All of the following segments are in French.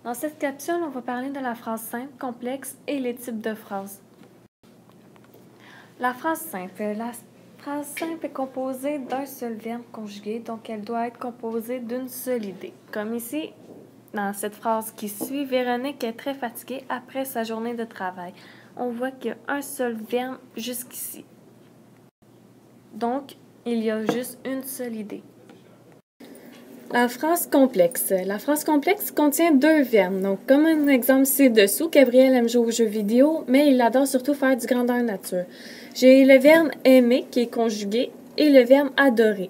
Dans cette capsule, on va parler de la phrase simple, complexe et les types de phrases. La phrase simple. La phrase simple est composée d'un seul verbe conjugué, donc elle doit être composée d'une seule idée. Comme ici, dans cette phrase qui suit, Véronique est très fatiguée après sa journée de travail. On voit qu'il y a un seul verbe jusqu'ici. Donc, il y a juste une seule idée. La phrase complexe. La phrase complexe contient deux verbes. Donc, comme un exemple ci-dessous, Gabriel aime jouer aux jeux vidéo, mais il adore surtout faire du grandeur nature. J'ai le verbe aimer qui est conjugué et le verbe adorer.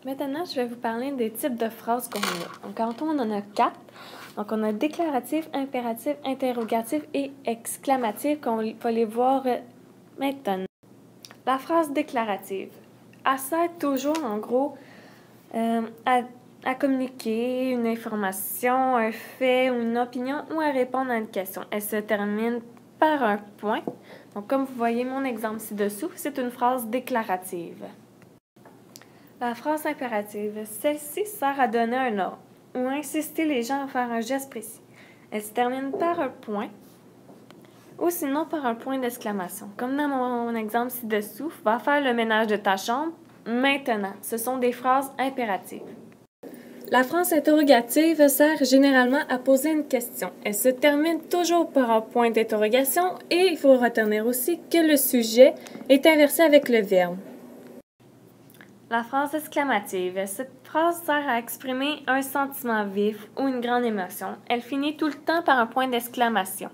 Maintenant, je vais vous parler des types de phrases qu'on a. Donc, en tout, on en a 4. Donc, on a déclaratif, impératif, interrogatif et exclamatif qu'on va les voir maintenant. La phrase déclarative. Elle sert toujours, en gros, à communiquer une information, un fait ou une opinion ou à répondre à une question. Elle se termine par un point. Donc, comme vous voyez mon exemple ci-dessous, c'est une phrase déclarative. La phrase impérative. Celle-ci sert à donner un ordre ou inciter les gens à faire un geste précis. Elle se termine par un point ou sinon par un point d'exclamation. Comme dans mon exemple ci-dessous, va faire le ménage de ta chambre maintenant. Ce sont des phrases impératives. La phrase interrogative sert généralement à poser une question. Elle se termine toujours par un point d'interrogation et il faut retenir aussi que le sujet est inversé avec le verbe. La phrase exclamative. Cette phrase sert à exprimer un sentiment vif ou une grande émotion. Elle finit tout le temps par un point d'exclamation.